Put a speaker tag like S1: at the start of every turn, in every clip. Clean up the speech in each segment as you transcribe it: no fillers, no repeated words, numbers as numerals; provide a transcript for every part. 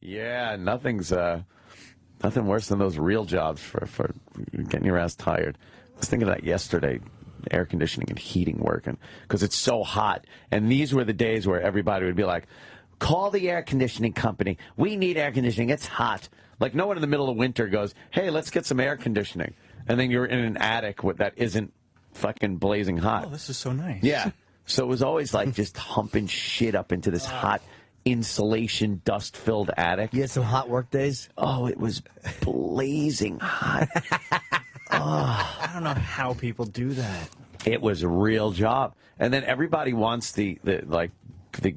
S1: Yeah, nothing worse than those real jobs for getting your ass tired. I was thinking of that yesterday, air conditioning and heating working, because it's so hot. And these were the days where everybody would be like, call the air conditioning company. We need air conditioning. It's hot. Like, no one in the middle of winter goes, hey, let's get some air conditioning. And then you're in an attic that isn't fucking blazing hot.
S2: Oh, this is so nice.
S1: Yeah. So it was always like just humping shit up into this hot insulation, dust-filled attic.
S3: You had some hot work days?
S1: Oh, it was blazing hot.
S2: I don't know how people do that.
S1: It was a real job. And then everybody wants the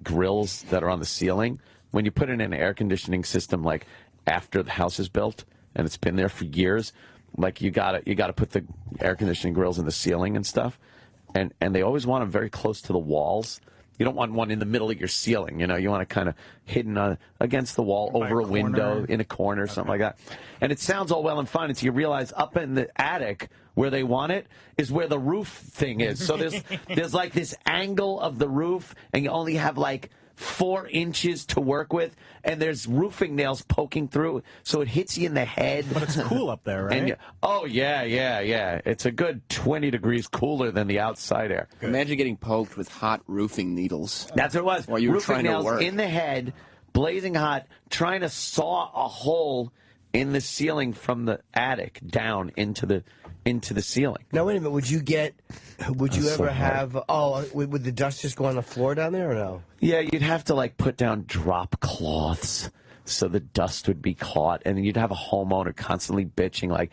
S1: grills that are on the ceiling. When you put in an air conditioning system, like after the house is built and it's been there for years, like you gotta put the air conditioning grills in the ceiling and stuff. And they always want them very close to the walls. You don't want one in the middle of your ceiling, you know. You want it kind of hidden against the wall, over a window, in a corner, something like that. And it sounds all well and fine until you realize up in the attic where they want it is where the roof thing is. So there's like this angle of the roof, and you only have like 4 inches to work with, and there's roofing nails poking through, so it hits you in the head.
S2: But it's cool up there, right?
S1: Oh, yeah. It's a good 20 degrees cooler than the outside air.
S4: Good. Imagine getting poked with hot roofing needles.
S1: That's what it was.
S4: While you were
S1: roofing
S4: trying
S1: nails
S4: to work.
S1: in the head, blazing hot, trying to saw a hole in the ceiling from the attic down into the ceiling.
S3: Now, wait a minute. Would you ever have... Oh, would the dust just go on the floor down there or no?
S1: Yeah, you'd have to, like, put down drop cloths so the dust would be caught. And then you'd have a homeowner constantly bitching, like,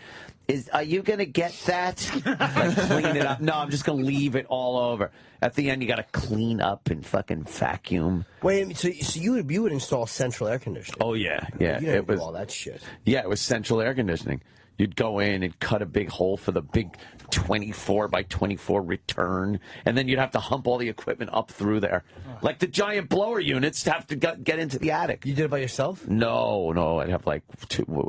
S1: are you going to get that? Like, clean it up. No, I'm just going to leave it all over. At the end, you got to clean up and fucking vacuum.
S3: Wait, so you would install central air conditioning?
S1: Oh, yeah.
S3: You didn't do all that shit.
S1: Yeah, it was central air conditioning. You'd go in and cut a big hole for the big 24 by 24 return, and then you'd have to hump all the equipment up through there. Like the giant blower units have to get into the attic.
S3: You did it by yourself?
S1: No. I'd have like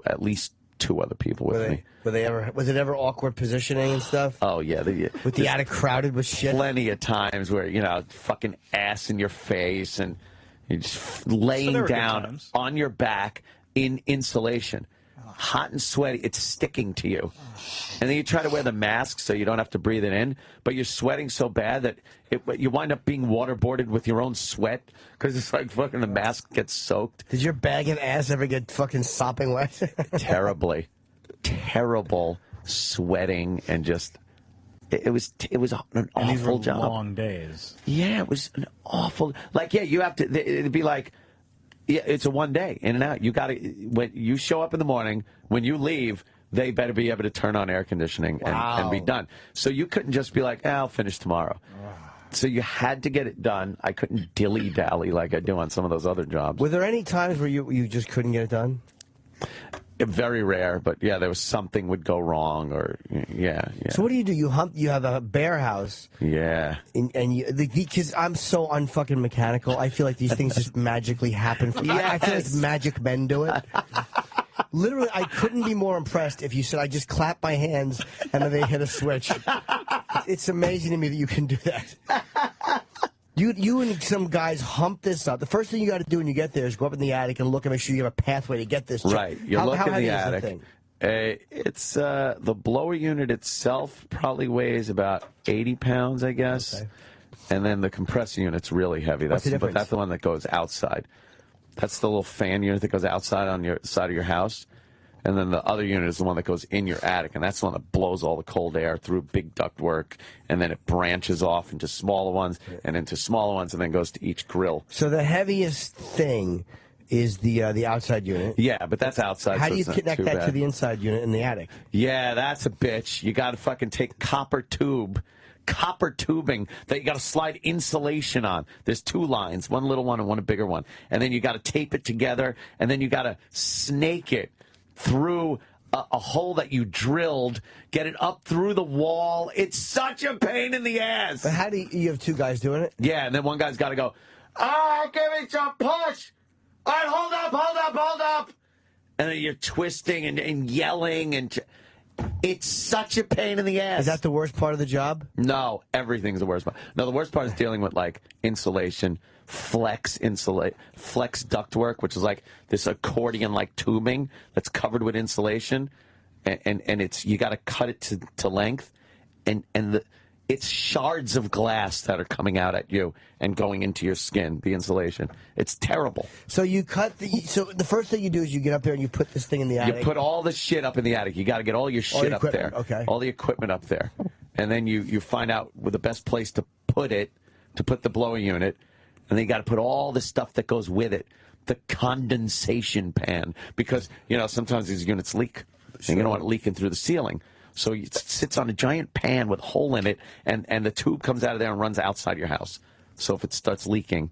S1: at least 2 other people with me.
S3: Was it ever awkward positioning and stuff?
S1: Oh, yeah.
S3: With the attic crowded with shit?
S1: Plenty of times where, fucking ass in your face, and you're just laying down on your back in insulation. Hot and sweaty, it's sticking to you. And then you try to wear the mask so you don't have to breathe it in, but you're sweating so bad that you wind up being waterboarded with your own sweat because it's like fucking the mask gets soaked.
S3: Did your bag of ass ever get fucking sopping wet?
S1: Terribly. Terrible sweating and just... It was an awful
S2: these were
S1: job.
S2: Long days.
S1: Yeah, it was an awful... Like, yeah, you have to... It'd be like... Yeah, it's a one day, in and out. You got to, when you show up in the morning, when you leave, they better be able to turn on air conditioning and be done. So you couldn't just be like, I'll finish tomorrow. So you had to get it done. I couldn't dilly-dally like I do on some of those other jobs.
S3: Were there any times where you just couldn't get it done?
S1: Very rare, but yeah, there was something would go wrong, or yeah.
S3: So what do? You have a bear house.
S1: Yeah.
S3: And because I'm so unfucking mechanical, I feel like these things just magically happen. I feel like magic men do it. Literally, I couldn't be more impressed if you said I just clap my hands and then they hit a switch. It's amazing to me that you can do that. You and some guys hump this up. The first thing you got to do when you get there is go up in the attic and look and make sure you have a pathway to get this.
S1: Right. You look in the attic.
S3: Thing?
S1: It's the blower unit itself probably weighs about 80 pounds, I guess. Okay. And then the compressor unit's really heavy.
S3: What's the difference?
S1: But that's the one that goes outside. That's the little fan unit that goes outside on your side of your house. And then the other unit is the one that goes in your attic, and that's the one that blows all the cold air through big ductwork, and then it branches off into smaller ones, and into smaller ones, and then goes to each grill.
S3: So the heaviest thing is the outside unit.
S1: Yeah, but that's outside.
S3: How
S1: so
S3: do you connect that to the inside unit in the attic?
S1: Yeah, that's a bitch. You got to fucking take copper tubing that you got to slide insulation on. There's 2 lines, one little one and one bigger one, and then you got to tape it together, and then you got to snake it through a hole that you drilled, get it up through the wall. It's such a pain in the ass.
S3: But how do you have 2 guys doing it?
S1: Yeah, and then one guy's got to go, give it some push. All right, hold up. And then you're twisting and yelling, and It's such a pain in the ass.
S3: Is that the worst part of the job?
S1: No, everything's the worst part. No, the worst part is dealing with like insulation, flex ductwork, which is like this accordion-like tubing that's covered with insulation, and it's you got to cut it to length, and it's shards of glass that are coming out at you and going into your skin. The insulation, it's terrible.
S3: So you cut so the first thing you do is you get up there and you put this thing in the attic.
S1: You put all the shit up in the attic. You got to get all your shit up there.
S3: Okay.
S1: All the equipment up there, and then you find out where the best place to put it, to put the blower unit, and then you got to put all the stuff that goes with it, the condensation pan, because sometimes these units leak, and you don't want it leaking through the ceiling. So it sits on a giant pan with a hole in it, and the tube comes out of there and runs outside your house. So if it starts leaking,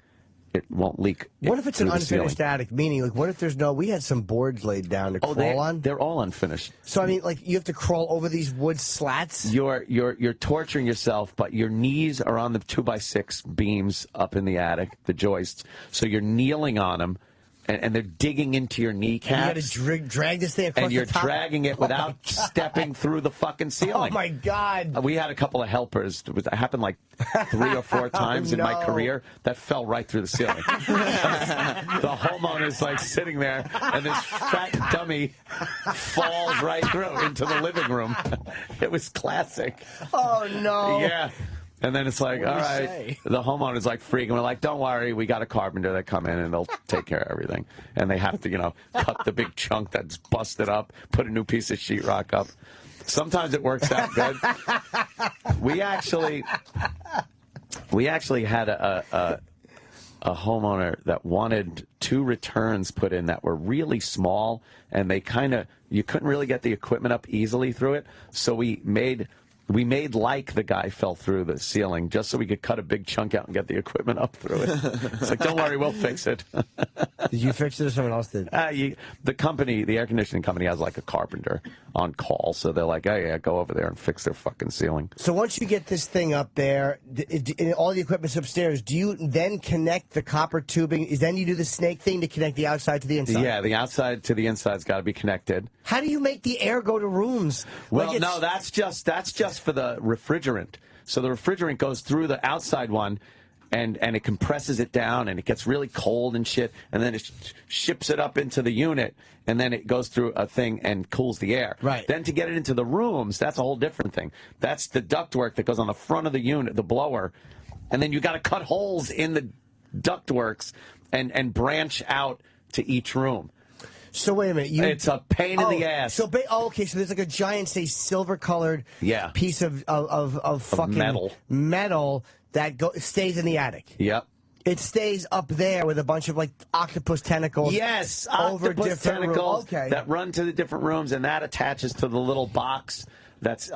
S1: it won't leak.
S3: What if it's an unfinished attic? Meaning, like, what if there's we had some boards laid down to crawl on?
S1: They're all unfinished.
S3: So I mean, like, you have to crawl over these wood slats.
S1: You're torturing yourself, but your knees are on the 2x6 beams up in the attic, the joists. So you're kneeling on them. And they're digging into your kneecaps.
S3: And you got to drag this thing across
S1: and you're
S3: the top.
S1: dragging it without stepping through the fucking ceiling.
S3: Oh, my God.
S1: We had a couple of helpers. It happened like 3 or 4 times in my career. That fell right through the ceiling. The homeowner's like sitting there, and this fat dummy falls right through into the living room. It was classic.
S3: Oh, no.
S1: Yeah. And then it's like, all right, the homeowner's like freaking. We're like, don't worry, we got a carpenter that come in and they'll take care of everything. And they have to, cut the big chunk that's busted up, put a new piece of sheetrock up. Sometimes it works out good. We actually had a homeowner that wanted 2 returns put in that were really small, and you couldn't really get the equipment up easily through it. So we made like the guy fell through the ceiling just so we could cut a big chunk out and get the equipment up through it. It's like, don't worry, we'll fix it.
S3: Did you fix it or someone else did?
S1: The air conditioning company has like a carpenter on call, so they're like, oh yeah, go over there and fix their fucking ceiling.
S3: So once you get this thing up there, all the equipment's upstairs, do you then connect the copper tubing? Then you do the snake thing to connect the outside to the inside?
S1: Yeah, the outside to the inside's got to be connected.
S3: How do you make the air go to rooms?
S1: Well, no, that's just for the refrigerant. So the refrigerant goes through the outside one, and it compresses it down, and it gets really cold and shit, and then it ships it up into the unit, and then it goes through a thing and cools the air.
S3: Right.
S1: Then to get it into the rooms, that's a whole different thing. That's the ductwork that goes on the front of the unit, the blower, and then you got to cut holes in the ductworks and branch out to each room.
S3: So wait a minute.
S1: It's a pain in the ass.
S3: So okay. So there's like a giant, say, silver-colored piece of fucking metal that stays in the attic.
S1: Yep.
S3: It stays up there with a bunch of like octopus tentacles.
S1: Yes,
S3: over
S1: octopus
S3: different
S1: tentacles
S3: Okay.
S1: that run to the different rooms, and that attaches to the little box that's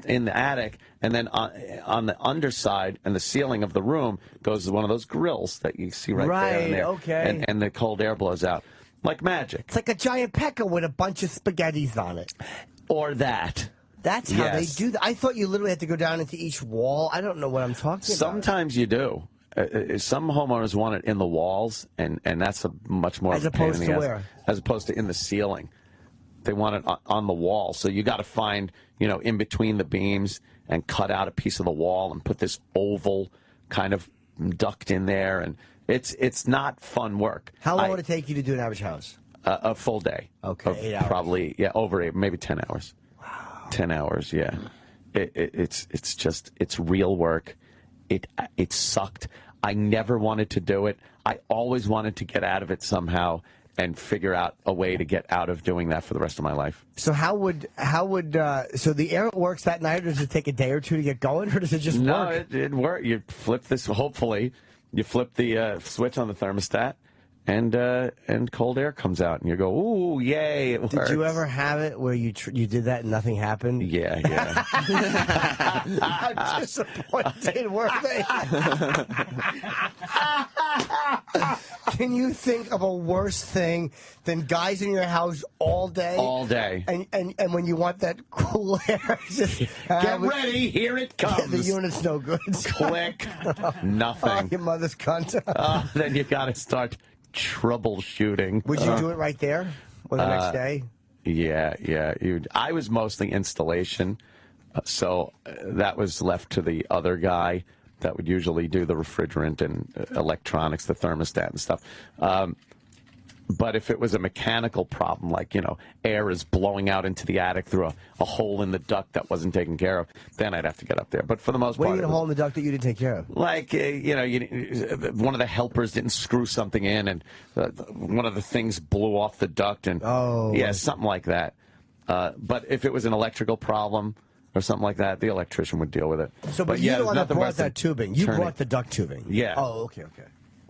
S1: in the attic, and then on the underside and the ceiling of the room goes one of those grills that you see right there. And there.
S3: Okay.
S1: And the cold air blows out. Like magic.
S3: It's like a giant pecker with a bunch of spaghettis on it.
S1: Or that.
S3: That's how they do that. I thought you literally had to go down into each wall. I don't know what I'm talking about.
S1: Sometimes you do. Some homeowners want it in the walls, and that's a much more
S3: as opposed to where?
S1: As opposed to in the ceiling. They want it on the wall. So you got to find, in between the beams and cut out a piece of the wall and put this oval kind of duct in there, and it's not fun work.
S3: How long would it take you to do an average house?
S1: A full day.
S3: Okay, 8 hours.
S1: Probably, over 8, maybe 10 hours. Wow. 10 hours, yeah. It's real work. It sucked. I never wanted to do it. I always wanted to get out of it somehow and figure out a way to get out of doing that for the rest of my life.
S3: So so the air works that night, or does it take a day or two to get going, or does it just work?
S1: No, it works. You flip this, hopefully, you flip the switch on the thermostat, and cold air comes out, and you go, ooh, yay, it works.
S3: Did you ever have it where you did that and nothing happened?
S1: Yeah.
S3: I'm disappointed, weren't they? Can you think of a worse thing than guys in your house all day?
S1: All day.
S3: And when you want that cool air, just
S1: get ready, here it comes.
S3: The unit's no good.
S1: Click. Nothing.
S3: Oh, your mother's cunt.
S1: Then you got to start troubleshooting.
S3: Would you do it right there or the next day?
S1: Yeah. I was mostly installation, so that was left to the other guy that would usually do the refrigerant and electronics, the thermostat and stuff. But if it was a mechanical problem, like, air is blowing out into the attic through a hole in the duct that wasn't taken care of, then I'd have to get up there. But for the most part,
S3: what do you mean a hole in the duct that you didn't take care of?
S1: Like, one of the helpers didn't screw something in, and one of the things blew off the duct, and something like that. But if it was an electrical problem or something like that, the electrician would deal with it.
S3: So, but you're the one that brought that tubing. You brought the duct tubing.
S1: Yeah.
S3: Oh, okay.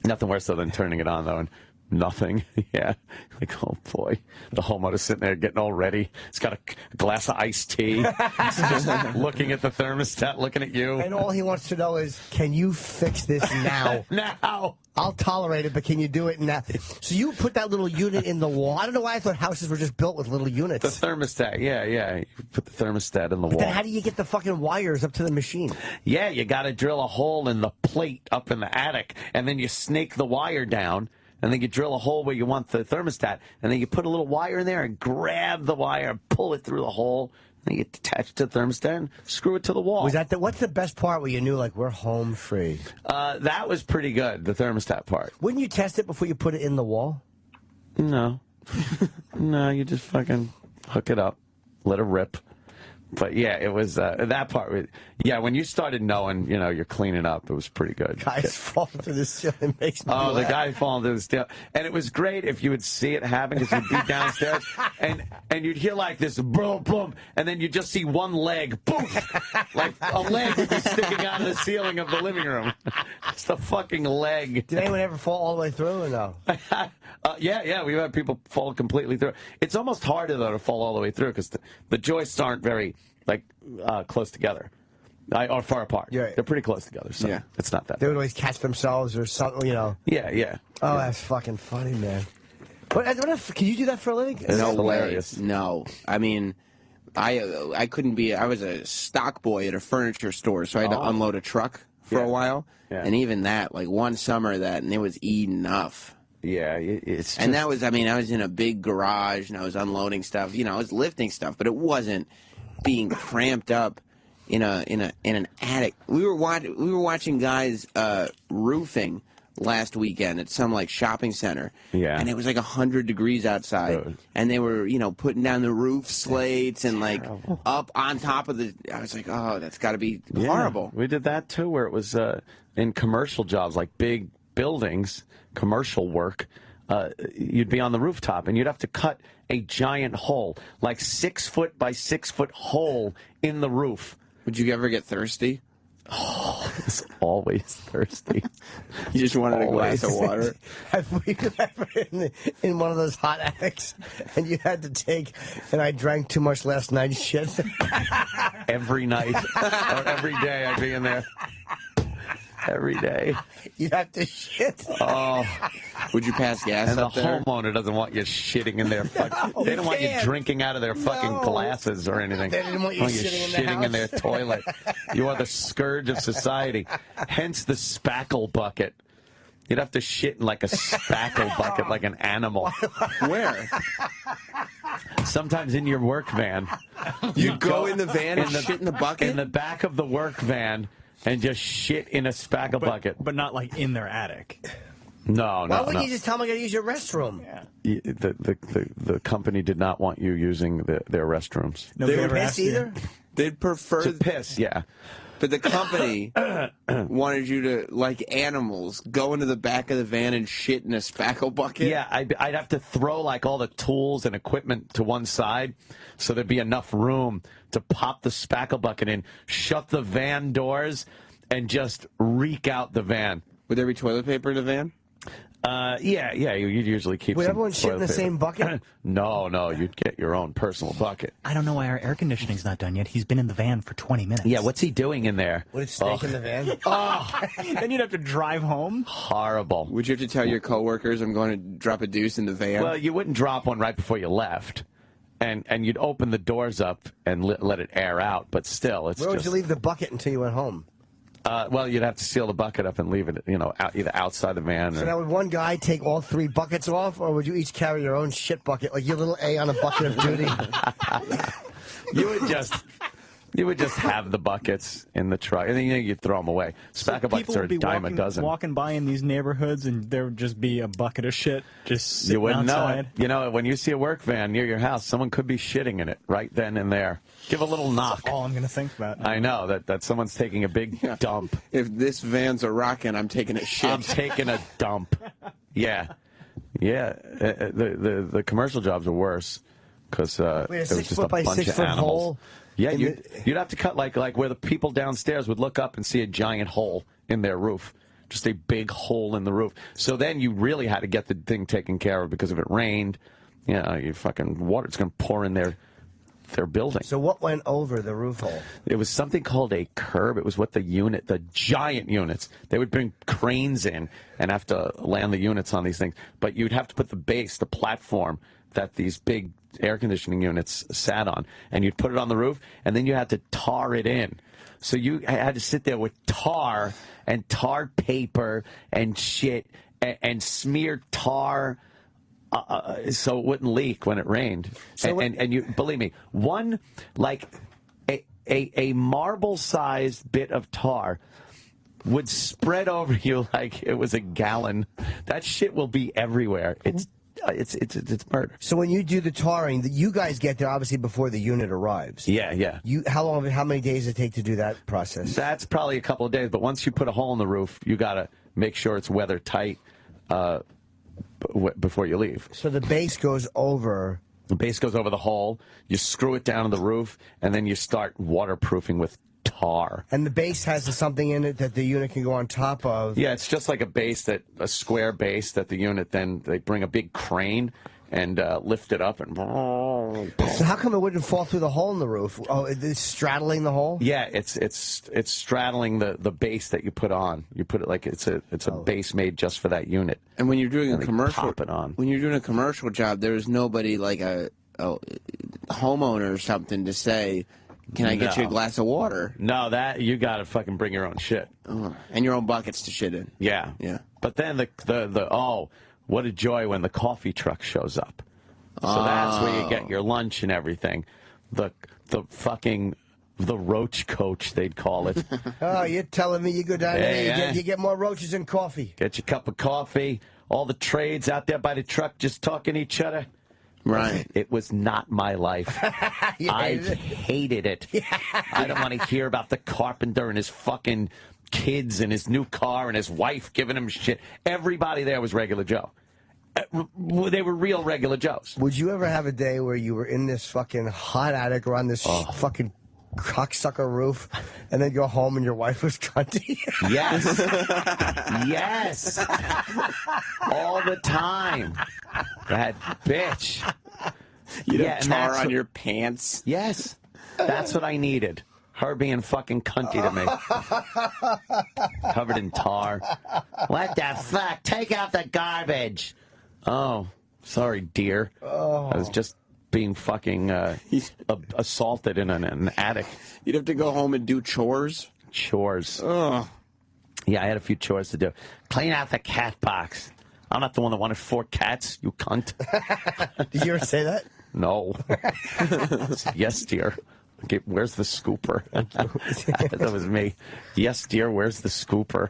S1: Nothing worse though than turning it on though, and nothing. Yeah. Like, oh boy. The homeowner's sitting there getting all ready. He's got a glass of iced tea. He's just looking at the thermostat, looking at you.
S3: And all he wants to know is, can you fix this now?
S1: Now.
S3: I'll tolerate it, but can you do it now? So you put that little unit in the wall. I don't know why I thought houses were just built with little units.
S1: The thermostat, yeah. You put the thermostat in the wall.
S3: Then how do you get the fucking wires up to the machine?
S1: Yeah, you got to drill a hole in the plate up in the attic, and then you snake the wire down, and then you drill a hole where you want the thermostat, and then you put a little wire in there and grab the wire and pull it through the hole. Then you attach it to the thermostat and screw it to the wall.
S3: What's the best part where you knew, like, we're home free?
S1: That was pretty good, the thermostat part.
S3: Wouldn't you test it before you put it in the wall?
S1: No. No, you just fucking hook it up, let it rip. But yeah, it was that part. Yeah, when you started knowing, you're cleaning up, it was pretty good.
S3: Guys falling through the ceiling makes me laugh.
S1: The guy falling through the ceiling. And it was great if you would see it happen, because you'd be downstairs and you'd hear like this boom, boom, and then you'd just see one leg, boom, like a leg would be sticking out of the ceiling of the living room. It's the fucking leg.
S3: Did anyone ever fall all the way through or no?
S1: Yeah, we've had people fall completely through. It's almost harder, though, to fall all the way through, because the joists aren't very, close together. Or far apart.
S3: Yeah.
S1: They're pretty close together, so it's not that
S3: They
S1: bad.
S3: would always catch themselves or something,
S1: Yeah.
S3: Oh, that's fucking funny, man. Can you do that for a living?
S1: It's hilarious.
S4: No. I mean, I couldn't be. I was a stock boy at a furniture store, so I had to unload a truck for a while. Yeah. And even that, like one summer and it was enough.
S1: Yeah, it's just...
S4: And that was, I was in a big garage, and I was unloading stuff. I was lifting stuff, but it wasn't being cramped up in an attic. We were watching guys roofing last weekend at some shopping center.
S1: Yeah.
S4: And it was 100 degrees outside, and they were putting down the roof slates and up on top of the. I was like, oh, that's got to be horrible.
S1: We did that too, where it was in commercial jobs, like big buildings, commercial work. You'd be on the rooftop, and you'd have to cut a giant hole, 6 foot by 6 foot hole in the roof.
S4: Would you ever get thirsty?
S1: Oh, I was always thirsty.
S4: You just wanted a glass of water?
S3: Have we ever in one of those hot attics, and you had to take, and I drank too much last night, shit?
S1: Every night, or every day I'd be in there. Every day.
S3: You have to shit.
S1: Oh.
S4: Would you pass gas
S1: and
S4: up
S1: the homeowner doesn't want you shitting in their fucking... They don't want you drinking out of their fucking glasses or anything.
S3: They didn't want you shitting
S1: in their toilet. You are the scourge of society. Hence the spackle bucket. You'd have to shit in a spackle bucket like an animal.
S4: Where?
S1: Sometimes in your work van.
S4: You go in the van and shit in the bucket?
S1: In the back of the work van. And just shit in a spackle bucket.
S2: But not in their attic.
S1: No.
S3: Why wouldn't you just tell them I got to use your restroom?
S1: Yeah. The company did not want you using their restrooms.
S3: They would piss either?
S4: They'd prefer...
S1: To piss, yeah.
S4: But the company wanted you to, like animals, go into the back of the van and shit in a spackle bucket?
S1: Yeah, I'd have to throw all the tools and equipment to one side so there'd be enough room to pop the spackle bucket in, shut the van doors, and just reek out the van.
S4: Would there be toilet paper in the van?
S1: Yeah, you'd usually keep
S3: Would
S1: some
S3: everyone shit in the same bucket?
S1: No, you'd get your own personal bucket.
S2: I don't know why our air conditioning's not done yet. He's been in the van for 20 minutes.
S1: Yeah, what's he doing in there?
S3: Would it stink in the van?
S2: Then you'd have to drive home?
S1: Horrible.
S4: Would you have to tell your coworkers, I'm going to drop a deuce in the van?
S1: Well, you wouldn't drop one right before you left. And you'd open the doors up and let it air out, but still, it's
S3: Where would you leave the bucket until you went home?
S1: Well, you'd have to seal the bucket up and leave it, either outside the van.
S3: So now would one guy take all 3 buckets off, or would you each carry your own shit bucket, like your little A on a bucket of duty?
S1: You would just have the buckets in the truck, and then you'd throw them away. Spacker buckets are a dime a dozen.
S2: Walking by in these neighborhoods, and there would just be a bucket of shit just sitting
S1: You wouldn't
S2: outside.
S1: know it. When you see a work van near your house, someone could be shitting in it right then and there. Give a little knock.
S2: That's all I'm going to think about now.
S1: I know that someone's taking a big dump.
S4: If this van's a rockin', I'm taking a shit.
S1: I'm taking a dump. Yeah. The commercial jobs are worse because there was just a
S3: 6 foot by
S1: bunch
S3: 6
S1: of
S3: foot
S1: animals.
S3: hole.
S1: Yeah, you'd have to cut like where the people downstairs would look up and see a giant hole in their roof, just a big hole in the roof. So then you really had to get the thing taken care of because if it rained, you fucking water's going to pour in their building.
S3: So what went over the roof hole?
S1: It was something called a curb. It was what the giant units, they would bring cranes in and have to land the units on these things. But you'd have to put the base, the platform that these big air conditioning units sat on, and you'd put it on the roof, and then you had to tar it in. So you had to sit there with tar and tarred paper and shit and smear tar so it wouldn't leak when it rained.
S3: So
S1: and you believe me, one like a marble-sized bit of tar would spread over you like it was a gallon. That shit will be everywhere. It's murder.
S3: So when you do the tarring, you guys get there obviously before the unit arrives.
S1: Yeah.
S3: How many days does it take to do that process?
S1: That's probably a couple of days, but once you put a hole in the roof, you got to make sure it's weather tight before you leave.
S3: So the base goes over.
S1: The base goes over the hole, you screw it down to the roof, and then you start waterproofing with tar.
S3: And the base has something in it that the unit can go on top of.
S1: Yeah, it's just like a square base that the unit, then they bring a big crane and lift it up and.
S3: So how come it wouldn't fall through the hole in the roof? Oh, it's straddling the hole?
S1: Yeah, it's straddling the base that you put on. You put it like it's a base made just for that unit.
S4: And when you're doing a commercial,
S1: pop it on.
S4: When you're doing a commercial job, there's nobody like a homeowner or something to say, "Can I get you a glass of water?"
S1: No, that you got to fucking bring your own shit
S4: and your own buckets to shit in.
S1: Yeah. But then what a joy when the coffee truck shows up. So that's where you get your lunch and everything. The roach coach, they'd call it.
S3: Oh, you're telling me you go down there, you get more roaches than coffee.
S1: Get your cup of coffee. All the trades out there by the truck just talking to each other.
S4: Right.
S1: It was not my life. I hated it. I don't want to hear about the carpenter and his fucking kids and his new car and his wife giving him shit. Everybody there was regular Joe. They were real regular Joes.
S3: Would you ever have a day where you were in this fucking hot attic or on this fucking cocksucker roof and then go home and your wife was cunty?
S1: Yes. Yes. All the time. That bitch.
S4: You'd have tar on your pants.
S1: Yes. That's what I needed. Her being fucking cunty to me. Covered in tar. What the fuck? Take out the garbage. Oh, sorry, dear. I was just being fucking assaulted in an attic.
S4: You'd have to go home and do chores?
S1: Chores.
S4: Oh.
S1: Yeah, I had a few chores to do. Clean out the cat box. I'm not the one that wanted 4 cats, you cunt.
S3: Did you ever say that?
S1: No. Yes, dear. Okay, where's the scooper? That was me. Yes, dear, where's the scooper?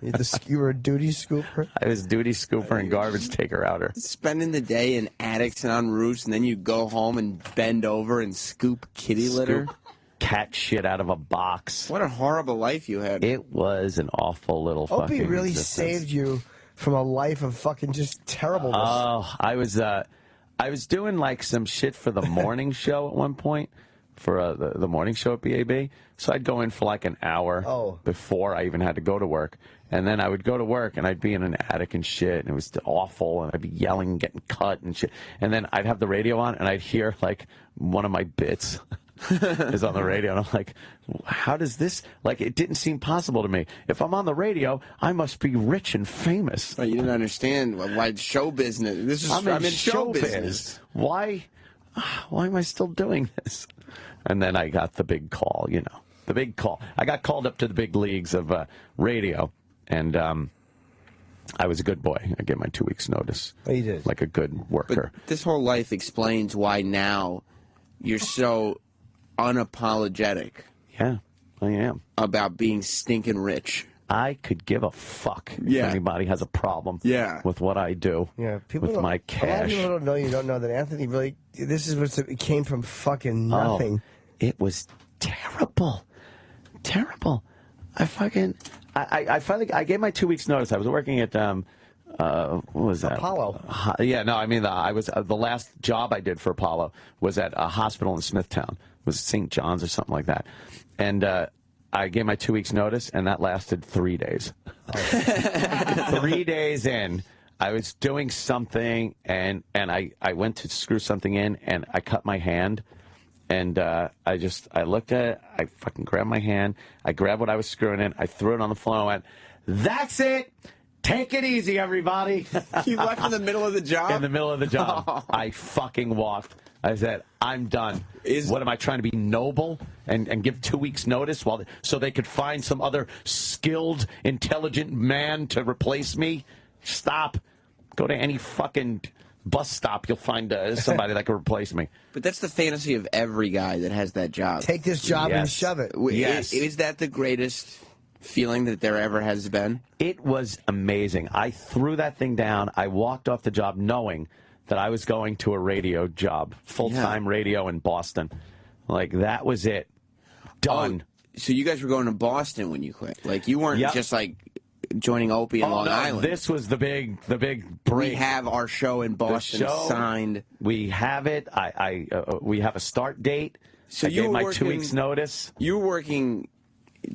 S3: You were a duty scooper?
S1: I was duty scooper and garbage taker outer.
S4: Spending the day in attics and on roofs, and then you go home and bend over and scoop kitty litter?
S1: Cat shit out of a box.
S4: What a horrible life you had.
S1: It was an awful little fucking
S3: Opie really
S1: existence.
S3: saved you from a life of fucking just terribleness.
S1: Oh, I was doing like some shit for the morning show at one point. For the morning show at BAB. So I'd go in for like an hour before I even had to go to work. And then I would go to work and I'd be in an attic and shit. And it was awful. And I'd be yelling and getting cut and shit. And then I'd have the radio on and I'd hear like one of my bits is on the radio. And I'm like, how does this, like, it didn't seem possible to me. If I'm on the radio, I must be rich and famous.
S4: Well, you didn't understand why show business. I'm in show business.
S1: Why am I still doing this? And then I got the big call, The big call. I got called up to the big leagues of radio, and I was a good boy. I gave my 2 weeks' notice.
S3: Oh, you did?
S1: Like a good worker.
S4: But this whole life explains why now you're so unapologetic.
S1: Yeah, I am.
S4: About being stinking rich.
S1: I could give a fuck if anybody has a problem with what I do with my cash.
S3: A lot of people don't know that Anthony really, it came from fucking nothing.
S1: Oh, it was terrible. Terrible. I gave my 2 weeks notice. I was working at, what was that?
S3: Apollo.
S1: Yeah, no, I mean, I was, the last job I did for Apollo was at a hospital in Smithtown. It was St. John's or something like that. And, I gave my 2 weeks notice, and that lasted 3 days. 3 days in, I was doing something, and I went to screw something in, and I cut my hand. And I looked at it, I fucking grabbed my hand, I grabbed what I was screwing in, I threw it on the floor, and I went, "That's it! Take it easy, everybody!"
S4: You left in the middle of the job?
S1: In the middle of the job. I fucking walked. I said, "I'm done." What am I trying to be noble and give 2 weeks notice so they could find some other skilled, intelligent man to replace me? Stop. Go to any fucking bus stop. You'll find somebody that can replace me.
S4: But that's the fantasy of every guy that has that job.
S3: Take this job and shove it.
S1: Yes.
S4: Is that the greatest feeling that there ever has been?
S1: It was amazing. I threw that thing down. I walked off the job knowing that I was going to a radio job, full-time radio in Boston. Like, that was it. Done.
S4: Oh, so you guys were going to Boston when you quit? Like, you weren't just, like, joining Opie in Long Island?
S1: This was the big break.
S4: We have our show in Boston signed.
S1: We have it. We have a start date. So I gave my 2 weeks notice.
S4: You were working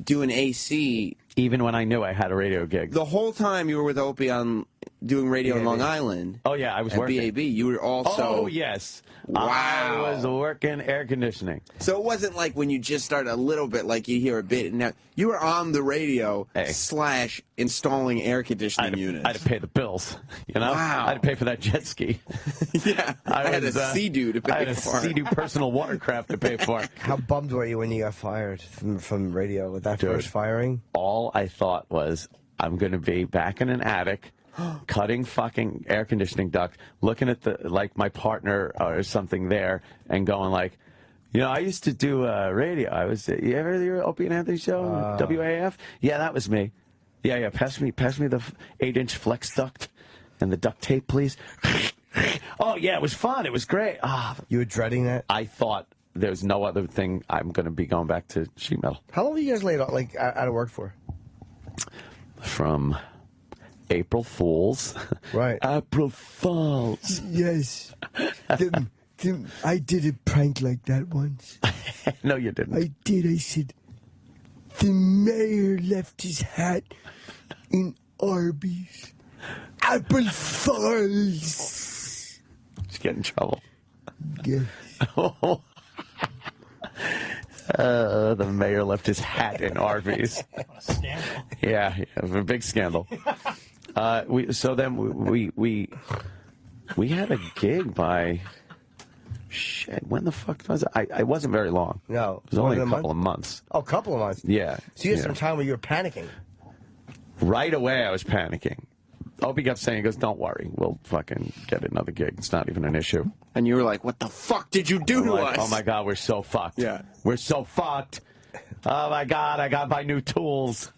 S4: doing AC.
S1: Even when I knew I had a radio gig.
S4: The whole time you were with Opie on doing radio in Long Island.
S1: Oh, yeah, I was working.
S4: At BAB. You were also...
S1: Oh, yes.
S4: Wow.
S1: I was working air conditioning.
S4: So it wasn't like when you just started a little bit, like you hear a bit. Now, you were on the radio / installing air conditioning units.
S1: I had to pay the bills, you know?
S4: Wow.
S1: I had to pay for that jet ski.
S4: Yeah. I had a Sea-Doo to pay for.
S1: I had a Sea-Doo personal watercraft to pay for.
S3: How bummed were you when you got fired from radio with that first firing?
S1: All I thought was, I'm going to be back in an attic, cutting fucking air conditioning duct, looking at my partner or something there, and going like, you know, I used to do radio. You ever hear Opie and Anthony show? WAF? Yeah, that was me. Yeah. Pass me the 8-inch flex duct and the duct tape, please. Oh yeah, it was fun. It was great.
S3: You were dreading that?
S1: I thought there's no other thing I'm going to be going back to sheet metal.
S3: How long were you guys laid off, like out of work for?
S1: From April Fools.
S3: Right.
S1: April Fools.
S3: Yes. I did a prank like that once.
S1: No, you didn't.
S3: I did. I said, the mayor left his hat in Arby's. April Fools.
S1: Just get in trouble.
S3: Yes.
S1: The mayor left his hat in Arby's.
S2: Scandal.
S1: Yeah, a big scandal. We had a gig by shit. When the fuck was it? I wasn't very long.
S3: No,
S1: it was only a couple of months.
S3: Oh, a couple of months.
S1: Yeah.
S3: So you had some time where you were panicking.
S1: Right away, I was panicking. Opie kept saying, he goes, "Don't worry, we'll fucking get another gig. It's not even an issue."
S4: And you were like, "What the fuck did you do to us?"
S1: Oh my God, we're so fucked.
S4: Yeah.
S1: We're so fucked. Oh my God, I got to buy new tools.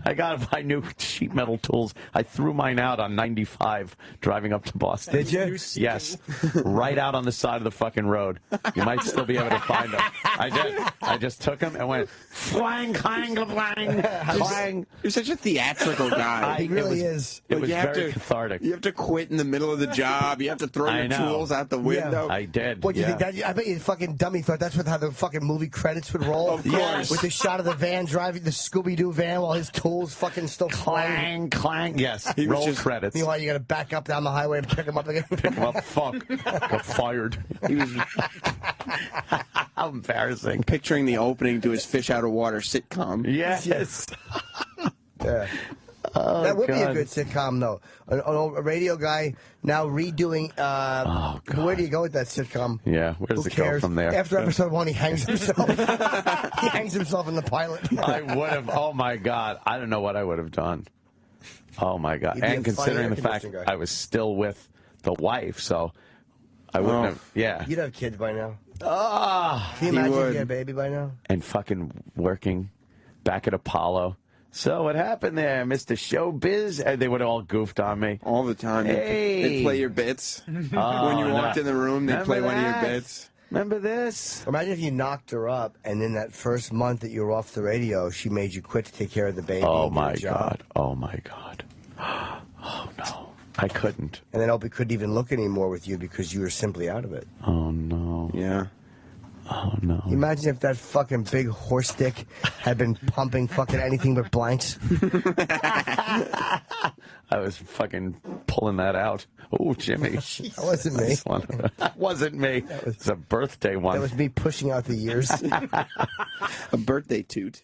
S1: I got to buy new sheet metal tools. I threw mine out on 95 driving up to Boston.
S3: Did you?
S1: Yes. Right out on the side of the fucking road. You might still be able to find them. I did. I just took them and went, flang, clang, clang, clang.
S4: You're such a theatrical guy.
S3: He really is.
S1: It was very
S4: to,
S1: cathartic.
S4: You have to quit in the middle of the job. You have to throw your tools out the window.
S1: I did.
S3: What do you think? I bet you fucking dummy thought that's how the fucking movie credits would roll.
S4: Of course.
S3: With the shot of the van driving the Scooby-Doo van while his tools fucking still
S1: clang, clang. Yes. Roll credits.
S3: Meanwhile, you got to back up down the highway and pick him up again.
S1: Pick him up. Fuck. Got fired.
S4: He was
S1: How embarrassing.
S4: picturing the opening to his Fish Out of Water sitcom.
S1: Yes.
S3: Yeah. That would be a
S1: God.
S3: good sitcom, though. A radio guy now redoing. Where do you go with that sitcom?
S1: Yeah, where does
S3: Who
S1: it
S3: cares?
S1: go from there?
S3: After episode 1, he hangs himself. He hangs himself in the pilot.
S1: I would have. Oh my God! I don't know what I would have done. Oh my God!
S3: You'd be a
S1: And considering
S3: funny
S1: the fact
S3: air-conditioning guy.
S1: I was still with the wife, so I wouldn't have. Yeah.
S3: You'd have kids by now.
S1: Ah.
S3: Can you imagine if
S4: would.
S3: you had a baby by now?
S1: And fucking working back at Apollo. So what happened there, Mr. Showbiz? And they would have all goofed on me.
S4: All the time.
S1: Hey.
S4: They'd play your bits.
S1: Oh,
S4: When you walked
S1: no.
S4: in the room, they'd
S1: Remember
S4: play one of your
S1: that?
S4: bits.
S1: Remember this?
S3: Imagine if you knocked her up, and in that first month that you were off the radio, she made you quit to take care of the baby.
S1: Oh
S3: and get a
S1: my
S3: job.
S1: God! Oh my God! Oh no! I couldn't.
S3: And then Opie couldn't even look anymore with you because you were simply out of it.
S1: Oh no!
S4: Yeah.
S1: Oh no!
S3: Imagine if that fucking big horse dick had been pumping fucking anything but blanks.
S1: I was fucking pulling that out. Oh, Jimmy.
S3: That wasn't me.
S1: Nice one. That wasn't me. It's a birthday one.
S3: That was me pushing out the years.
S4: A birthday toot.